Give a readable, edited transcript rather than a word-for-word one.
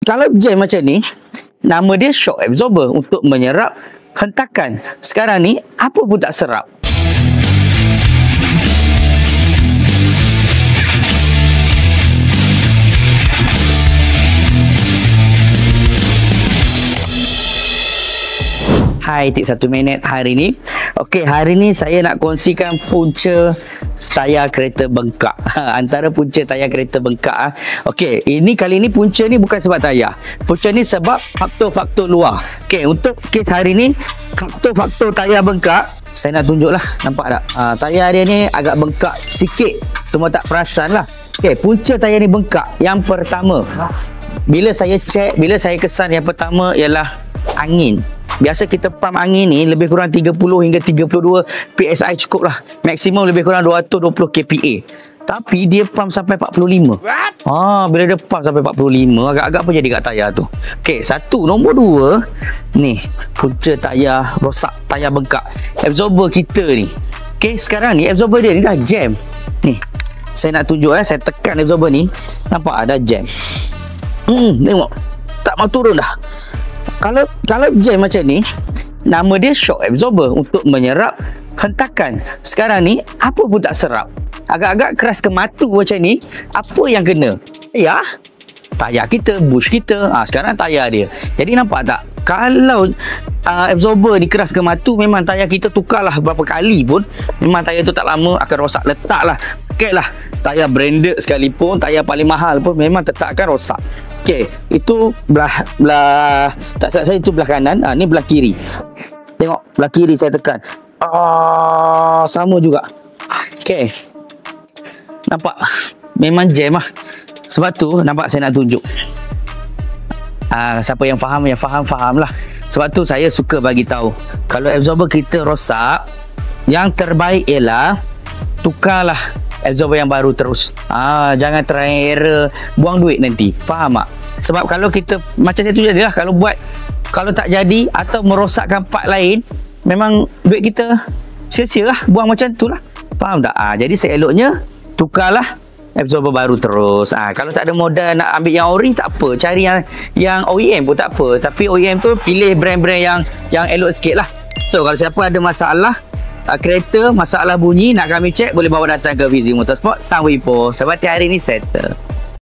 kalau jam macam ni, nama dia shock absorber untuk menyerap hentakan. Sekarang ni apa pun tak serap. Hai, tip 1 minit hari ni. Okey, hari ni saya nak kongsikan punca tayar kereta bengkak. Antara punca tayar kereta bengkak. Okey, kali ni punca ni bukan sebab tayar. Punca ni sebab faktor-faktor luar. Okey, untuk kes hari ni, faktor-faktor tayar bengkak, saya nak tunjuklah. Nampak tak? Tayar dia ni agak bengkak sikit. Cuma tak perasan lah. Okey, punca tayar ni bengkak. Yang pertama, bila saya cek, bila saya kesan, yang pertama ialah angin. Biasa kita pump angin ni lebih kurang 30 hingga 32 PSI cukup lah. Maksimum lebih kurang 220 kPa. Tapi dia pump sampai 45. Bila dia pump sampai 45, agak-agak apa jadi kat tayar tu. Okey, satu. Nombor dua, ni punca tayar rosak, tayar bengkak. Absorber kita ni. Okey, sekarang ni absorber dia ni dah jam. Ni, saya nak tunjuk saya tekan absorber ni. Nampak ada jam. Tengok. Tak mau turun dah. Kalau jam macam ni, nama dia shock absorber untuk menyerap hentakan. Sekarang ni apa pun tak serap. Agak-agak keras ke mata macam ni, apa yang kena? Ya, tayar kita, bush kita. Sekarang tayar dia. Jadi nampak tak? Kalau absorber ni keras ke mata, memang tayar kita tukarlah berapa kali pun, memang tayar tu tak lama akan rosak. Letaklah, pakailah tayar branded sekalipun, tayar paling mahal pun memang tetap akan rosak. Okey, itu belah tak salah saya itu belah kanan, ni belah kiri. Tengok belah kiri saya tekan. Sama juga. Okey. Nampak? Memang jam lah. Sebab tu nampak saya nak tunjuk. Siapa yang faham lah. Sebab tu saya suka bagi tahu. Kalau absorber kita rosak, yang terbaik ialah tukarlah absorber yang baru terus. Jangan try error, buang duit nanti. Faham tak? Sebab kalau kita, macam saya tunjuk dia lah, kalau tak jadi atau merosakkan part lain, memang duit kita sia-sia lah, buang macam tu lah. Faham tak? Jadi seeloknya tukarlah absorber baru terus. Kalau tak ada modal nak ambil yang ori, tak apa, cari yang OEM pun tak apa. Tapi OEM tu pilih brand-brand yang elok sikit lah. So kalau siapa ada masalah kereta, masalah bunyi, nak kami cek, boleh bawa datang ke Fizi Motorsport Sang Wipo. Sebab hari ni settle.